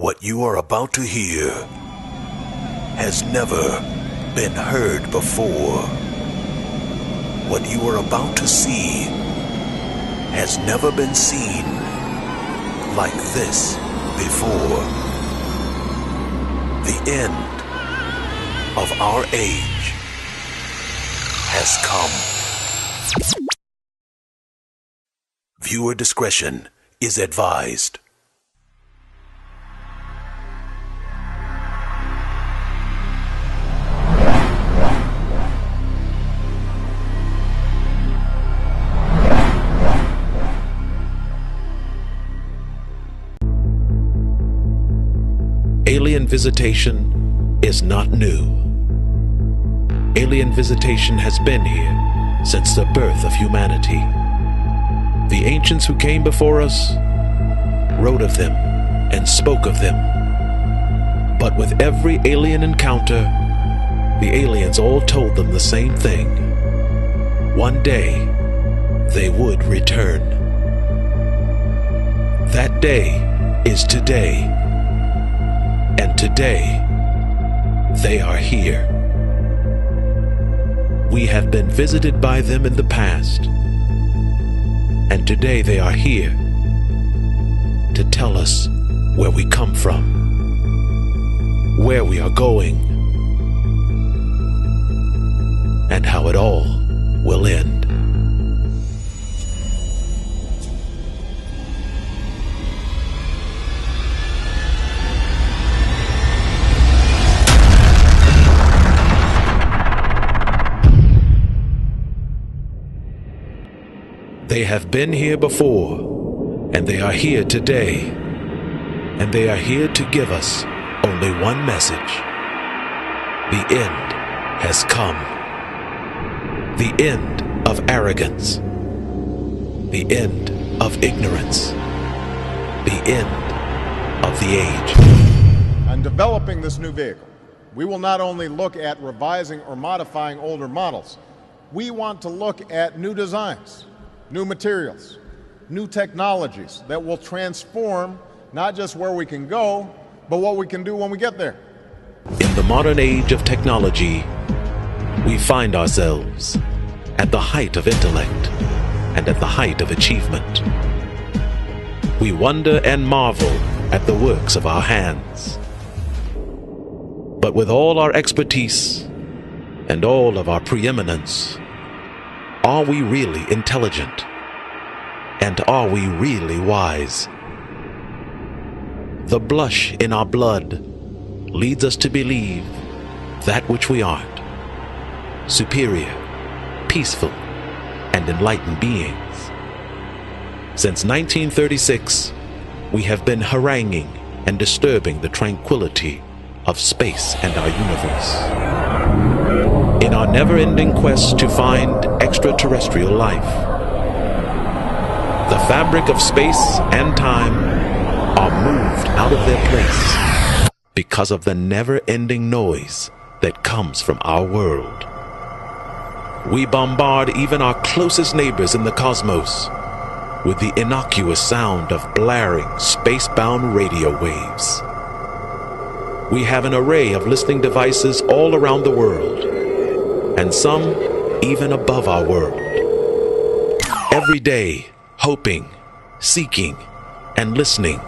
What you are about to hear has never been heard before. What you are about to see has never been seen like this before. The end of our age has come. Viewer discretion is advised. Alien visitation is not new. Alien visitation has been here since the birth of humanity. The ancients who came before us wrote of them and spoke of them. But with every alien encounter, the aliens all told them the same thing. One day, they would return. That day is today. And today, they are here. We have been visited by them in the past, and today they are here to tell us where we come from, where we are going, and how it all will end. They have been here before, and they are here today, and they are here to give us only one message. The end has come. The end of arrogance. The end of ignorance. The end of the age. On developing this new vehicle, we will not only look at revising or modifying older models, we want to look at new designs, new materials, new technologies that will transform not just where we can go, but what we can do when we get there. In the modern age of technology, we find ourselves at the height of intellect and at the height of achievement. We wonder and marvel at the works of our hands. But with all our expertise and all of our preeminence, are we really intelligent? And are we really wise? The blush in our blood leads us to believe that which we aren't: superior, peaceful, and enlightened beings. Since 1936, we have been haranguing and disturbing the tranquility of space and our universe. In our never-ending quest to find extraterrestrial life, the fabric of space and time are moved out of their place because of the never-ending noise that comes from our world. We bombard even our closest neighbors in the cosmos with the innocuous sound of blaring, space-bound radio waves. We have an array of listening devices all around the world, and some even above our world. Every day, hoping, seeking, and listening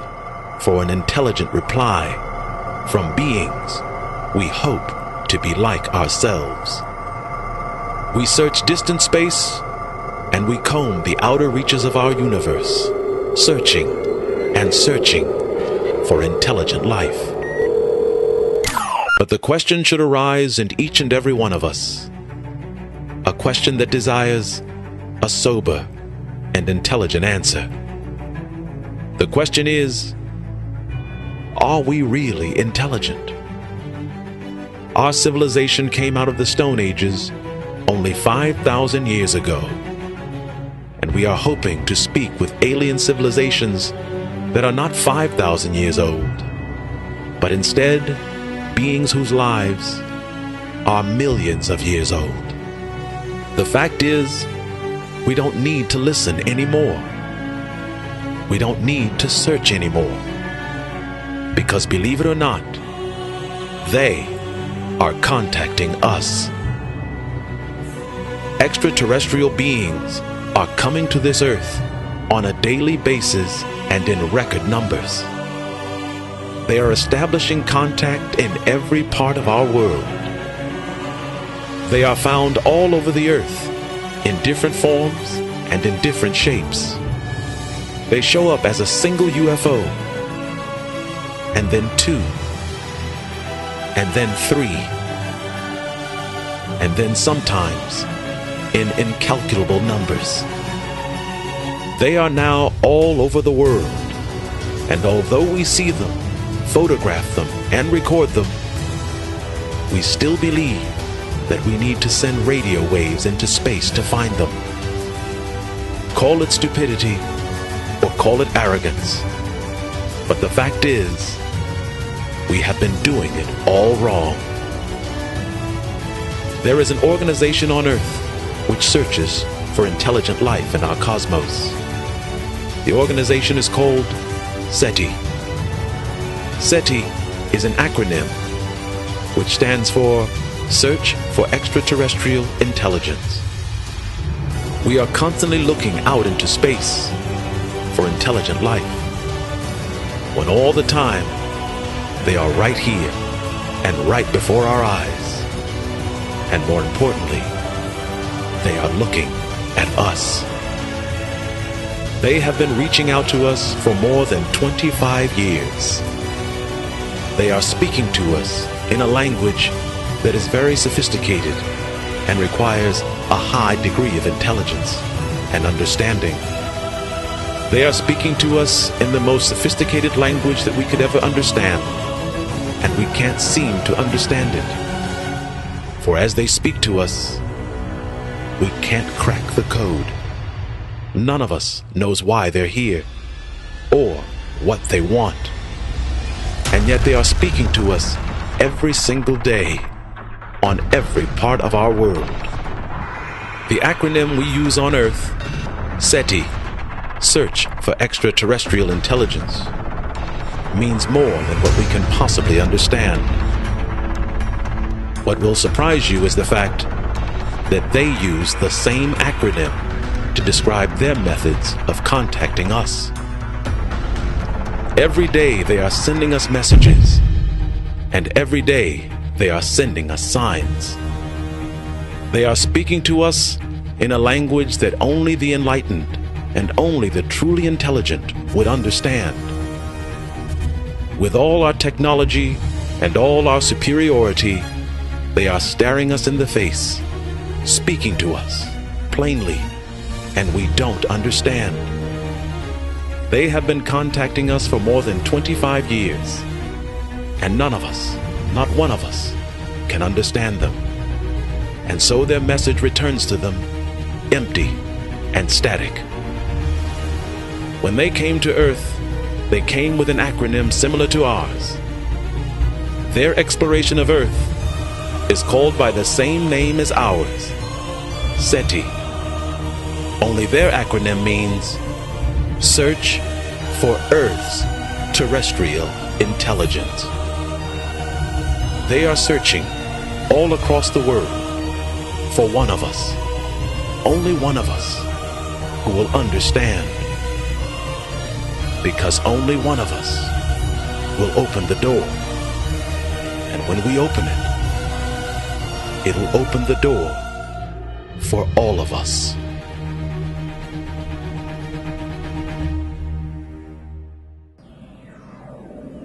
for an intelligent reply from beings we hope to be like ourselves. We search distant space, and we comb the outer reaches of our universe, searching and searching for intelligent life. But the question should arise in each and every one of us, a question that desires a sober and intelligent answer. The question is, are we really intelligent? Our civilization came out of the Stone Ages only 5,000 years ago, and we are hoping to speak with alien civilizations that are not 5,000 years old, but instead beings whose lives are millions of years old. The fact is, we don't need to listen anymore. We don't need to search anymore. Because believe it or not, they are contacting us. Extraterrestrial beings are coming to this earth on a daily basis and in record numbers. They are establishing contact in every part of our world. They are found all over the earth in different forms and in different shapes. They show up as a single UFO, and then two, and then three, and then sometimes in incalculable numbers. They are now all over the world, and although we see them, photograph them, and record them, we still believe that we need to send radio waves into space to find them. Call it stupidity or call it arrogance, but the fact is, we have been doing it all wrong. There is an organization on Earth which searches for intelligent life in our cosmos. The organization is called SETI. SETI is an acronym which stands for Search for Extraterrestrial Intelligence. We are constantly looking out into space for intelligent life, when all the time they are right here and right before our eyes. And more importantly, they are looking at us. They have been reaching out to us for more than 25 years. They are speaking to us in a language that is very sophisticated and requires a high degree of intelligence and understanding. They are speaking to us in the most sophisticated language that we could ever understand, and we can't seem to understand it. For as they speak to us, we can't crack the code. None of us knows why they're here or what they want. And yet they are speaking to us every single day on every part of our world. The acronym we use on Earth, SETI, Search for Extraterrestrial Intelligence, means more than what we can possibly understand. What will surprise you is the fact that they use the same acronym to describe their methods of contacting us. Every day they are sending us messages, and every day they are sending us signs. They are speaking to us in a language that only the enlightened and only the truly intelligent would understand. With all our technology and all our superiority, they are staring us in the face, speaking to us plainly, and we don't understand. They have been contacting us for more than 25 years, and none of us, not one of us, can understand them. And so their message returns to them empty and static. When they came to Earth, they came with an acronym similar to ours. Their exploration of Earth is called by the same name as ours, SETI. Only their acronym means Search for Earth's Terrestrial Intelligence. They are searching all across the world for one of us, only one of us, who will understand. Because only one of us will open the door. And when we open it, it will open the door for all of us.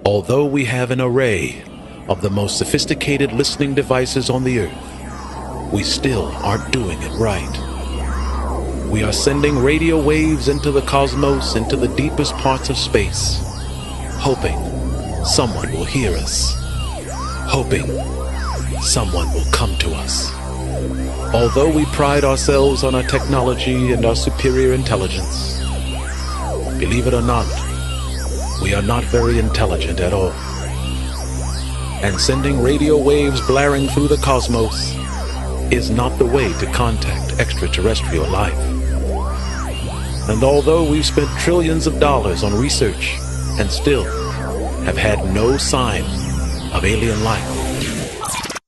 Although we have an array of the most sophisticated listening devices on the earth, we still aren't doing it right. We are sending radio waves into the cosmos, into the deepest parts of space, hoping someone will hear us, hoping someone will come to us. Although we pride ourselves on our technology and our superior intelligence, believe it or not, we are not very intelligent at all. And sending radio waves blaring through the cosmos is not the way to contact extraterrestrial life. And although we've spent trillions of dollars on research, and still have had no sign of alien life.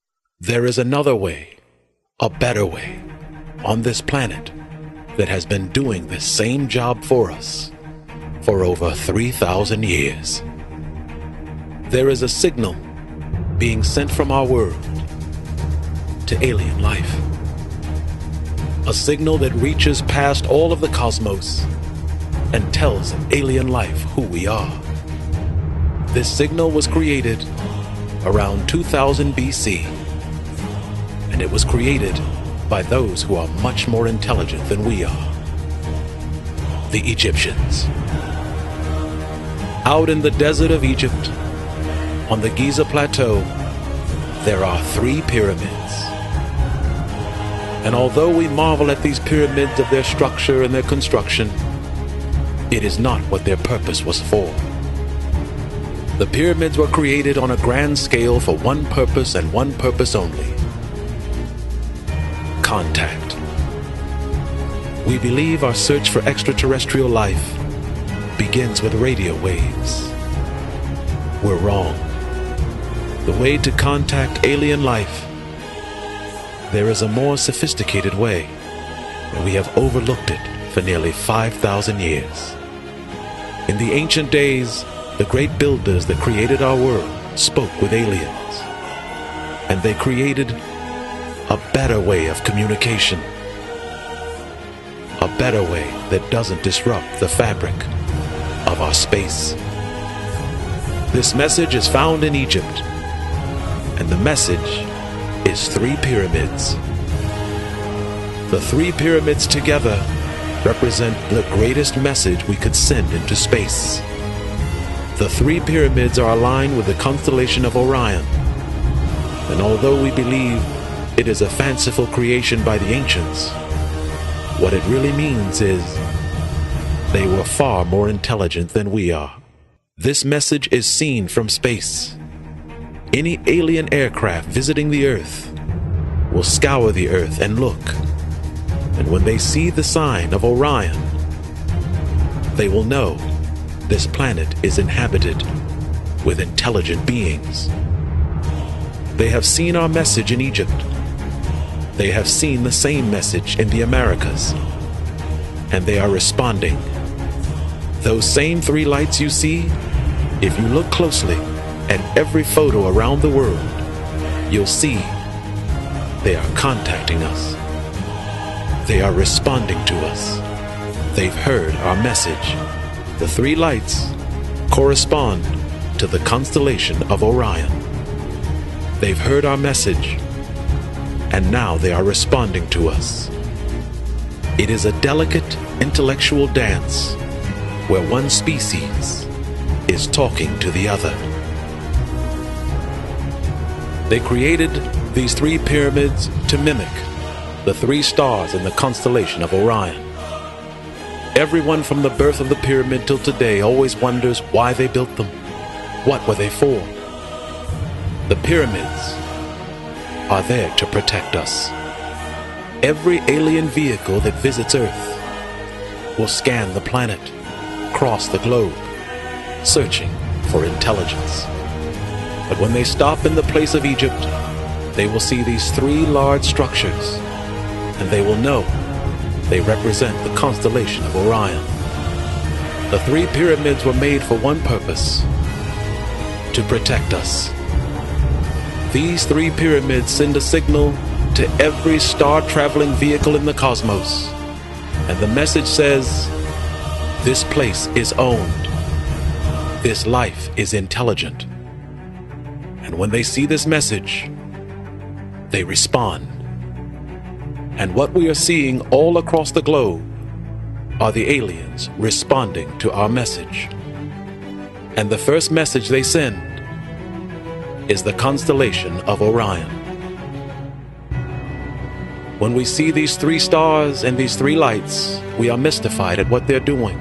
There is another way, a better way, on this planet that has been doing this same job for us for over 3,000 years. There is a signal being sent from our world to alien life. A signal that reaches past all of the cosmos and tells alien life who we are. This signal was created around 2000 BC, and it was created by those who are much more intelligent than we are, the Egyptians. Out in the desert of Egypt, on the Giza Plateau, there are 3 pyramids. And although we marvel at these pyramids of their structure and their construction, it is not what their purpose was for. The pyramids were created on a grand scale for one purpose and one purpose only: contact. We believe our search for extraterrestrial life begins with radio waves. We're wrong. The way to contact alien life, there is a more sophisticated way, and we have overlooked it for nearly 5,000 years. In the ancient days, the great builders that created our world spoke with aliens, and they created a better way of communication, a better way that doesn't disrupt the fabric of our space. This message is found in Egypt, and the message is 3 pyramids. The 3 pyramids together represent the greatest message we could send into space. The 3 pyramids are aligned with the constellation of Orion, and although we believe it is a fanciful creation by the ancients, what it really means is they were far more intelligent than we are. This message is seen from space. Any alien aircraft visiting the Earth will scour the Earth and look, and when they see the sign of Orion, they will know this planet is inhabited with intelligent beings. They have seen our message in Egypt. They have seen the same message in the Americas, and they are responding. Those same 3 lights you see, if you look closely at every photo around the world, you'll see they are contacting us. They are responding to us. They've heard our message. The 3 lights correspond to the constellation of Orion. They've heard our message, and now they are responding to us. It is a delicate intellectual dance where one species is talking to the other. They created these 3 pyramids to mimic the 3 stars in the constellation of Orion. Everyone from the birth of the pyramid till today always wonders why they built them. What were they for? The pyramids are there to protect us. Every alien vehicle that visits Earth will scan the planet, cross the globe, searching for intelligence. But when they stop in the place of Egypt, they will see these 3 large structures, and they will know they represent the constellation of Orion. The 3 pyramids were made for one purpose: to protect us. These 3 pyramids send a signal to every star-traveling vehicle in the cosmos, and the message says, this place is owned. This life is intelligent. And when they see this message, they respond. And what we are seeing all across the globe are the aliens responding to our message. And the first message they send is the constellation of Orion. When we see these 3 stars and these 3 lights, we are mystified at what they're doing.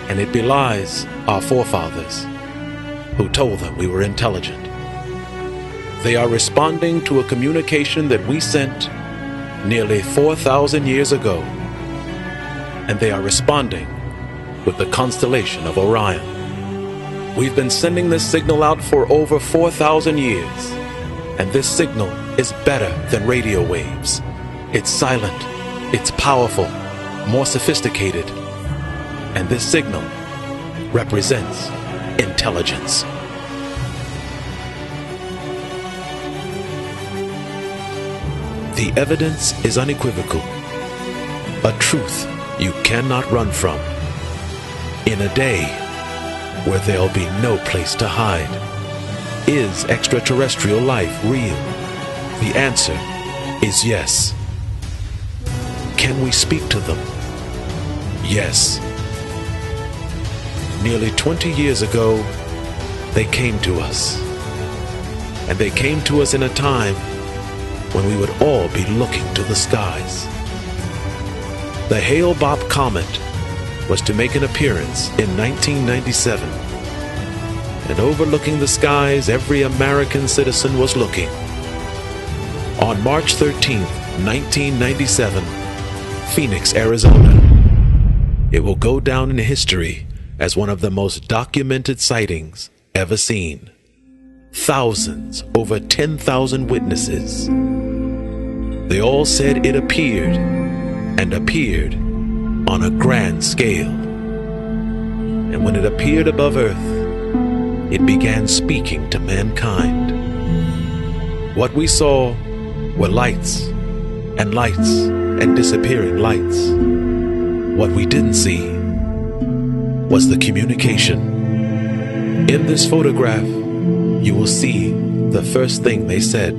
And it belies our forefathers who told them we were intelligent. They are responding to a communication that we sent nearly 4,000 years ago, and they are responding with the constellation of Orion. We've been sending this signal out for over 4,000 years, and this signal is better than radio waves. It's silent, it's powerful, more sophisticated, and this signal represents intelligence. The evidence is unequivocal, a truth you cannot run from. In a day where there'll be no place to hide, is extraterrestrial life real? The answer is yes. Can we speak to them? Yes. Nearly 20 years ago, they came to us. And they came to us in a time when we would all be looking to the skies. The Hale-Bopp comet was to make an appearance in 1997. And overlooking the skies, every American citizen was looking. On March 13th, 1997, Phoenix, Arizona. It will go down in history as one of the most documented sightings ever seen. Thousands, over 10,000 witnesses. They all said it appeared, and appeared on a grand scale. And when it appeared above Earth, it began speaking to mankind. What we saw were lights and disappearing lights. What we didn't see was the communication. In this photograph, you will see the first thing they said.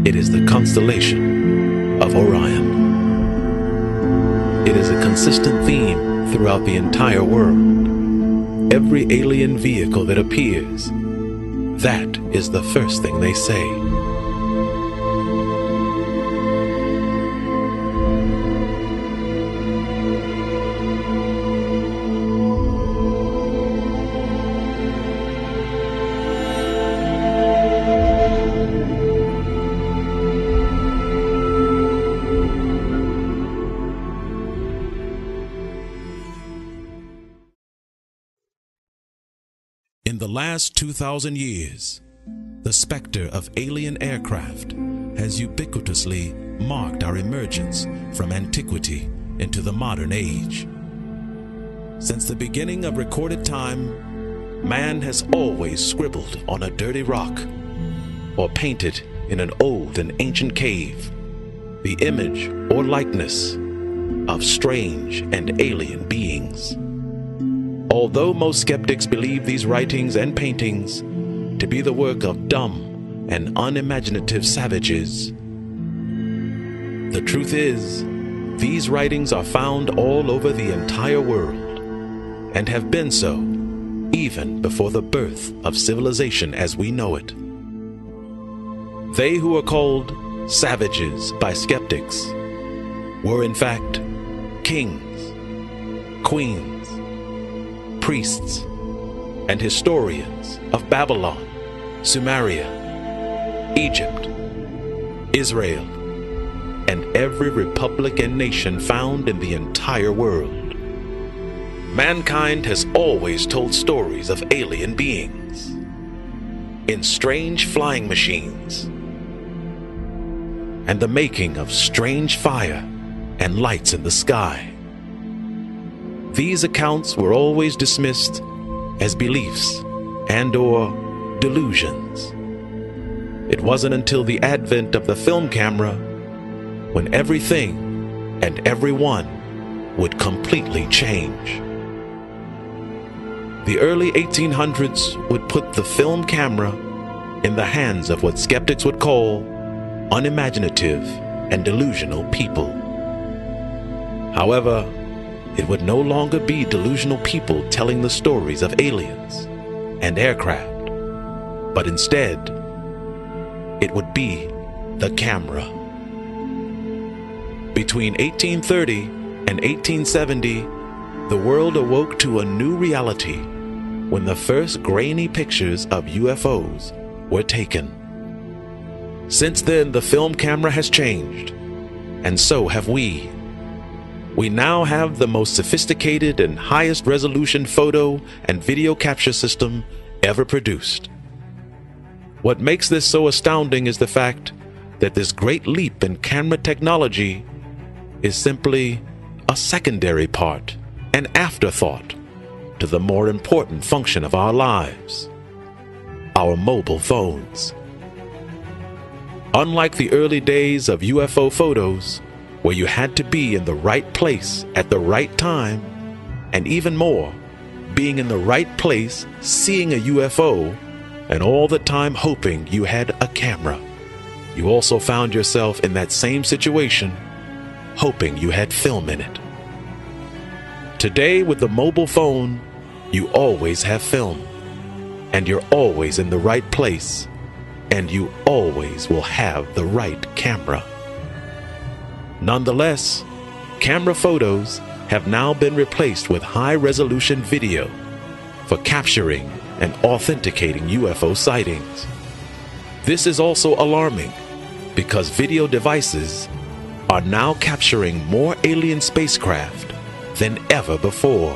It is the constellation of Orion. It is a consistent theme throughout the entire world. Every alien vehicle that appears, that is the first thing they say. In the last 2,000 years, the specter of alien aircraft has ubiquitously marked our emergence from antiquity into the modern age. Since the beginning of recorded time, man has always scribbled on a dirty rock or painted in an old and ancient cave the image or likeness of strange and alien beings. Although most skeptics believe these writings and paintings to be the work of dumb and unimaginative savages, the truth is, these writings are found all over the entire world and have been so even before the birth of civilization as we know it. They who are called savages by skeptics were in fact kings, queens, priests, and historians of Babylon, Sumeria, Egypt, Israel, and every republic and nation found in the entire world. Mankind has always told stories of alien beings in strange flying machines and the making of strange fire and lights in the sky. These accounts were always dismissed as beliefs and/or delusions. It wasn't until the advent of the film camera when everything and everyone would completely change. The early 1800s would put the film camera in the hands of what skeptics would call unimaginative and delusional people. However, it would no longer be delusional people telling the stories of aliens and aircraft, but instead, it would be the camera. Between 1830 and 1870, the world awoke to a new reality when the first grainy pictures of UFOs were taken. Since then, the film camera has changed, and so have we. We now have the most sophisticated and highest resolution photo and video capture system ever produced. What makes this so astounding is the fact that this great leap in camera technology is simply a secondary part, an afterthought to the more important function of our lives, our mobile phones. Unlike the early days of UFO photos, where you had to be in the right place at the right time, and even more, being in the right place, seeing a UFO, and all the time hoping you had a camera. You also found yourself in that same situation, hoping you had film in it. Today, with the mobile phone, you always have film, and you're always in the right place, and you always will have the right camera. Nonetheless, camera photos have now been replaced with high-resolution video for capturing and authenticating UFO sightings. This is also alarming because video devices are now capturing more alien spacecraft than ever before.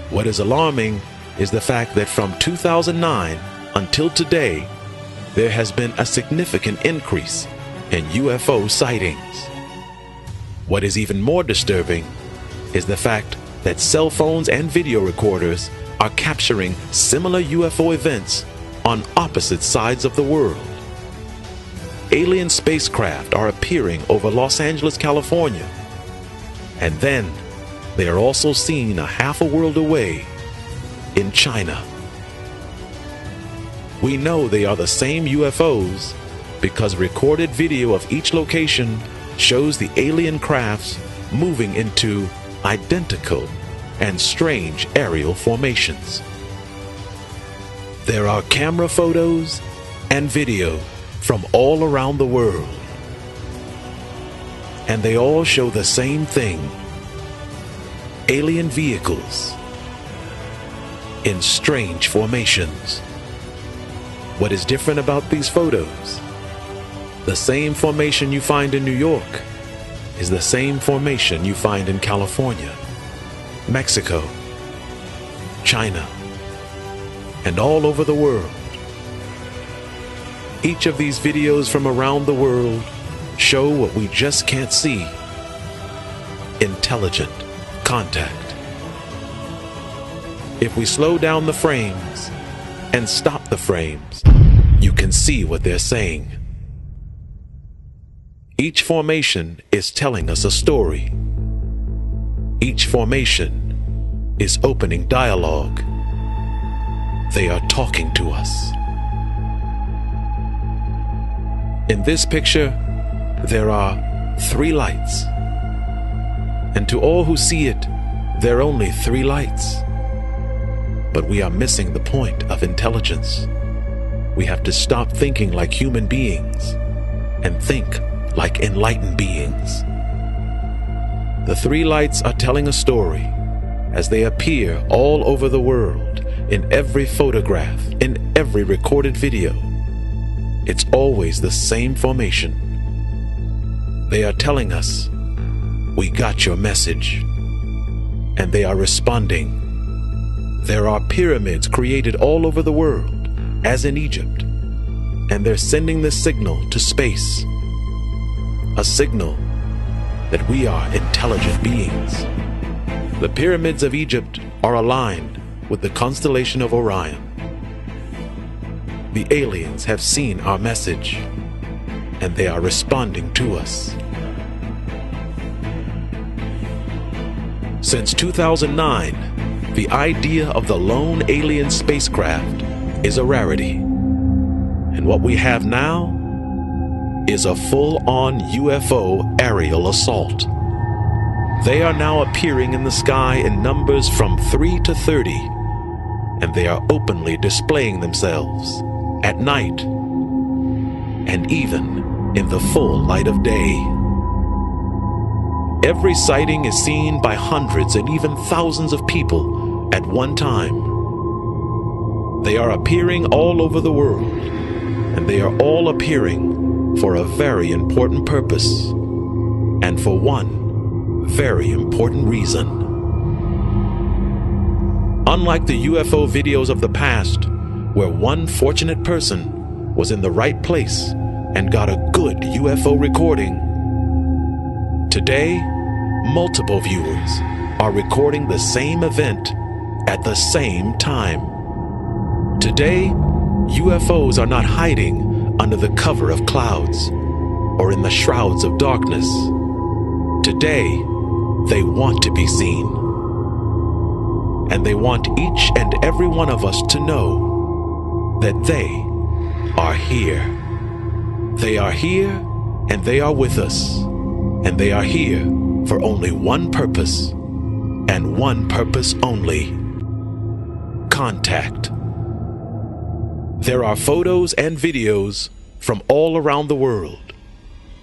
What is alarming is the fact that from 2009 until today, there has been a significant increase in UFO sightings. What is even more disturbing is the fact that cell phones and video recorders are capturing similar UFO events on opposite sides of the world. Alien spacecraft are appearing over Los Angeles, California, and then they are also seen a half a world away in China. We know they are the same UFOs because recorded video of each location shows the alien crafts moving into identical and strange aerial formations. There are camera photos and video from all around the world, and they all show the same thing: alien vehicles in strange formations. What is different about these photos? The same formation you find in New York is the same formation you find in California, Mexico, China, and all over the world. Each of these videos from around the world show what we just can't see: intelligent contact. If we slow down the frames and stop the frames, you can see what they're saying. Each formation is telling us a story. Each formation is opening dialogue. They are talking to us. In this picture, there are 3 lights. And to all who see it, there are only 3 lights. But we are missing the point of intelligence. We have to stop thinking like human beings and think like enlightened beings. The 3 lights are telling a story as they appear all over the world, in every photograph, in every recorded video. It's always the same formation. They are telling us, "We got your message," and they are responding. There are pyramids created all over the world, as in Egypt, and they're sending this signal to space, a signal that we are intelligent beings. The pyramids of Egypt are aligned with the constellation of Orion. The aliens have seen our message, and they are responding to us. Since 2009, the idea of the lone alien spacecraft is a rarity. And what we have now is a full-on UFO aerial assault. They are now appearing in the sky in numbers from 3 to 30, and they are openly displaying themselves at night and even in the full light of day. Every sighting is seen by hundreds and even thousands of people at one time. They are appearing all over the world, and they are all appearing for a very important purpose, and for one very important reason. Unlike the UFO videos of the past, where one fortunate person was in the right place and got a good UFO recording, today, multiple viewers are recording the same event at the same time. Today, UFOs are not hiding under the cover of clouds or in the shrouds of darkness. Today, they want to be seen. And they want each and every one of us to know that they are here. They are here and they are with us. And they are here for only one purpose, and one purpose only: contact. There are photos and videos from all around the world,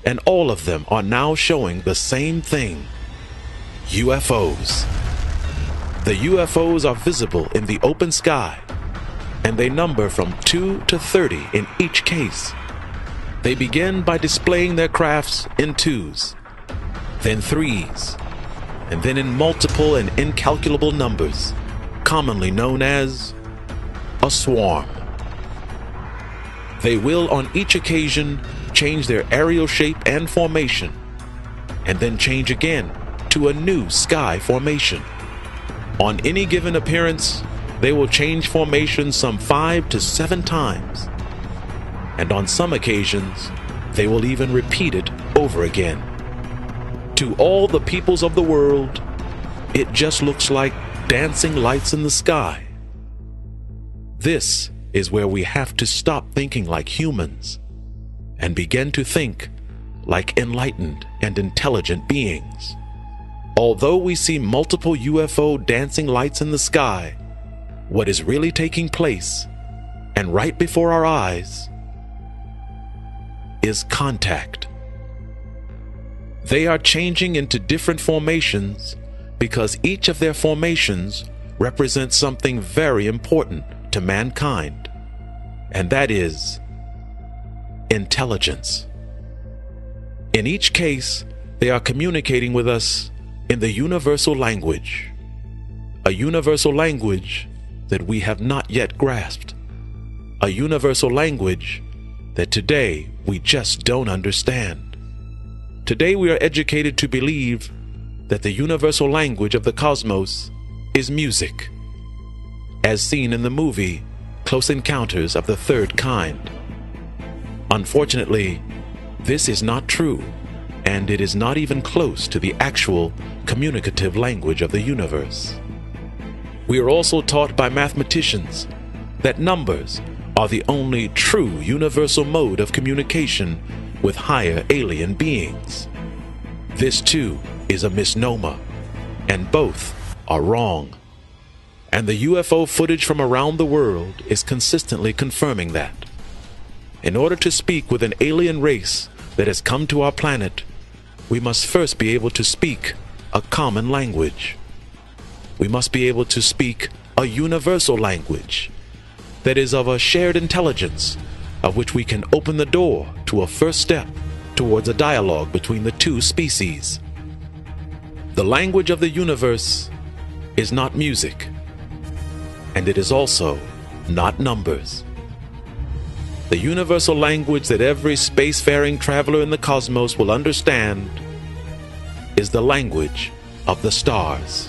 and all of them are now showing the same thing: UFOs. The UFOs are visible in the open sky, and they number from 2 to 30 in each case. They begin by displaying their crafts in 2s, then 3s, and then in multiple and incalculable numbers, commonly known as a swarm. They will on each occasion change their aerial shape and formation, and then change again to a new sky formation. On any given appearance, they will change formation some 5 to 7 times, and on some occasions, they will even repeat it over again. To all the peoples of the world, it just looks like dancing lights in the sky. This is where we have to stop thinking like humans and begin to think like enlightened and intelligent beings. Although we see multiple UFO dancing lights in the sky, what is really taking place, and right before our eyes, is contact. They are changing into different formations because each of their formations represents something very important to mankind, and that is intelligence. In each case, they are communicating with us in the universal language, a universal language that we have not yet grasped, a universal language that today we just don't understand. Today we are educated to believe that the universal language of the cosmos is music, as seen in the movie Close Encounters of the Third Kind. Unfortunately, this is not true, and it is not even close to the actual communicative language of the universe. We are also taught by mathematicians that numbers are the only true universal mode of communication with higher alien beings. This too is a misnomer, and both are wrong. And the UFO footage from around the world is consistently confirming that. In order to speak with an alien race that has come to our planet, we must first be able to speak a common language. We must be able to speak a universal language that is of a shared intelligence, of which we can open the door to a first step towards a dialogue between the two species. The language of the universe is not music, and it is also not numbers. The universal language that every spacefaring traveler in the cosmos will understand is the language of the stars,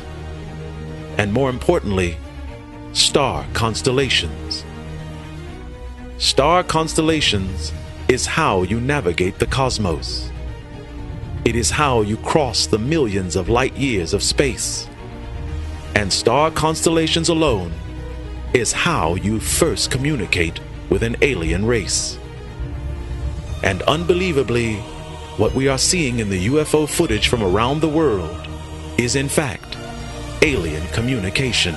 and more importantly, star constellations. Star constellations is how you navigate the cosmos. It is how you cross the millions of light years of space. And star constellations alone is how you first communicate with an alien race. And unbelievably, what we are seeing in the UFO footage from around the world is in fact alien communication.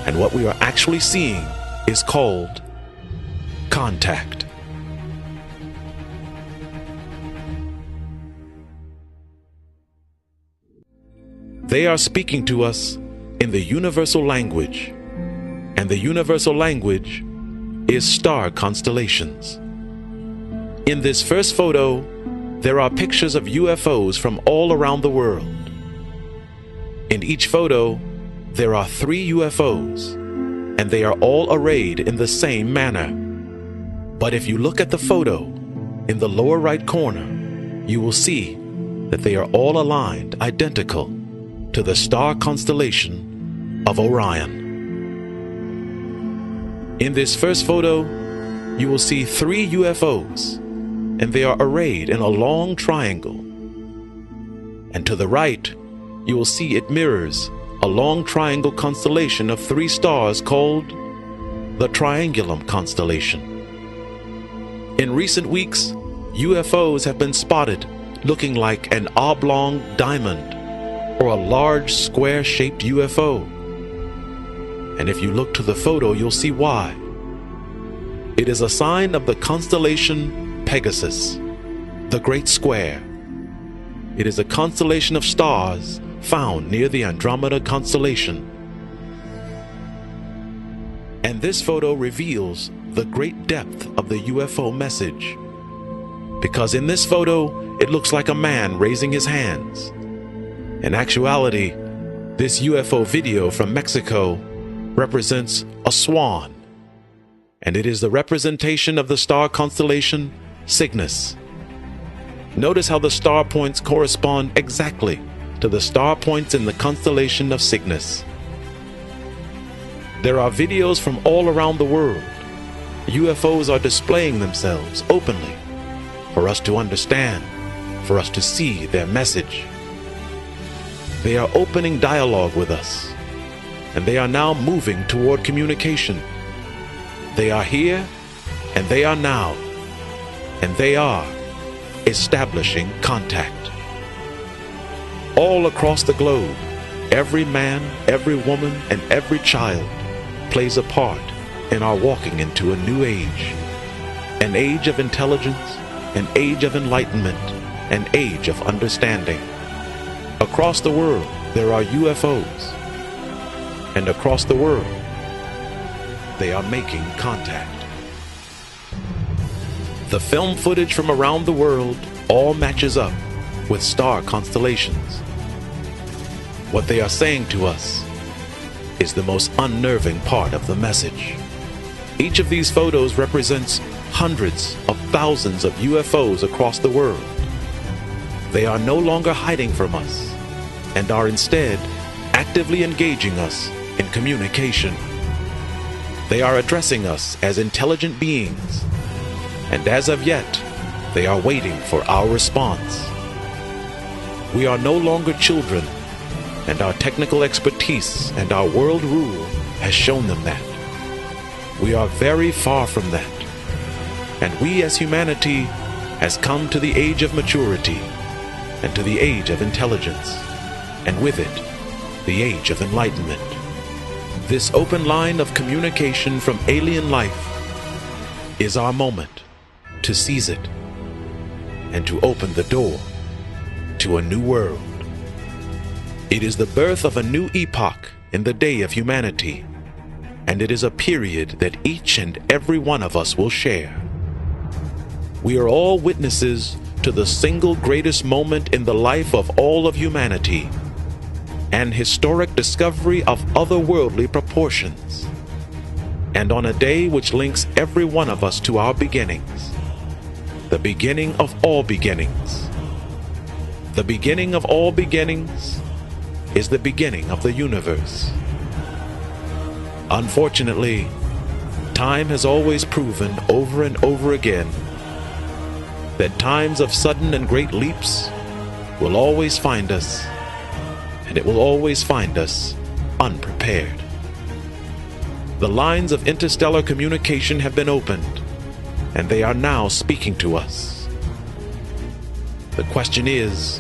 And what we are actually seeing is called contact. They are speaking to us in the universal language, and the universal language is star constellations. In this first photo, there are pictures of UFOs from all around the world. In each photo, there are 3 UFOs, and they are all arrayed in the same manner. But if you look at the photo in the lower right corner, you will see that they are all aligned identical to the star constellation of Orion. In this first photo, you will see 3 UFOs, and they are arrayed in a long triangle. And to the right, you will see it mirrors a long triangle constellation of 3 stars called the Triangulum constellation. In recent weeks, UFOs have been spotted looking like an oblong diamond or a large square-shaped UFO. And if you look to the photo, you'll see why. It is a sign of the constellation Pegasus, the Great Square. It is a constellation of stars found near the Andromeda constellation. And this photo reveals the great depth of the UFO message, because in this photo, it looks like a man raising his hands. In actuality, this UFO video from Mexico represents a swan, and it is the representation of the star constellation Cygnus. Notice how the star points correspond exactly to the star points in the constellation of Cygnus. There are videos from all around the world. UFOs are displaying themselves openly for us to understand, for us to see their message. They are opening dialogue with us, and they are now moving toward communication. They are here, and they are now, and they are establishing contact. All across the globe, every man, every woman, and every child plays a part in our walking into a new age. An age of intelligence, an age of enlightenment, an age of understanding. Across the world, there are UFOs. And across the world, they are making contact. The film footage from around the world all matches up with star constellations. What they are saying to us is the most unnerving part of the message. Each of these photos represents hundreds of thousands of UFOs across the world. They are no longer hiding from us and are instead actively engaging us in communication. They are addressing us as intelligent beings, and as of yet, they are waiting for our response. We are no longer children, and our technical expertise and our world rule has shown them that. We are very far from that, and we as humanity has come to the age of maturity and to the age of intelligence, and with it, the age of enlightenment. This open line of communication from alien life is our moment to seize it and to open the door to a new world. It is the birth of a new epoch in the day of humanity, and it is a period that each and every one of us will share. We are all witnesses to the single greatest moment in the life of all of humanity, an historic discovery of otherworldly proportions, and on a day which links every one of us to our beginnings, the beginning of all beginnings. The beginning of all beginnings is the beginning of the universe. Unfortunately, time has always proven over and over again that times of sudden and great leaps will always find us, and it will always find us unprepared. The lines of interstellar communication have been opened, and they are now speaking to us. The question is,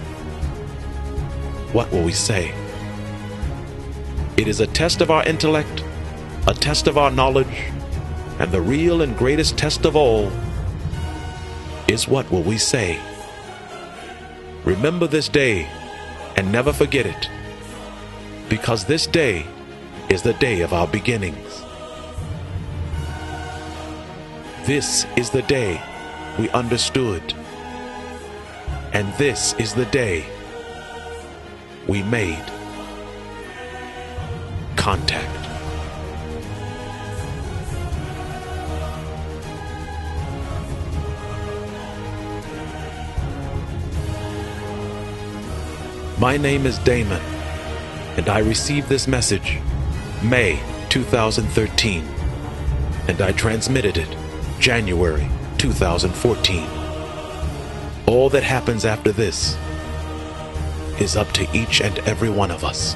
what will we say? It is a test of our intellect, a test of our knowledge, and the real and greatest test of all is, what will we say? Remember this day and never forget it, because this day is the day of our beginnings. This is the day we understood. And this is the day we made contact. My name is Damon, and I received this message May 2013, and I transmitted it January 2014. All that happens after this is up to each and every one of us.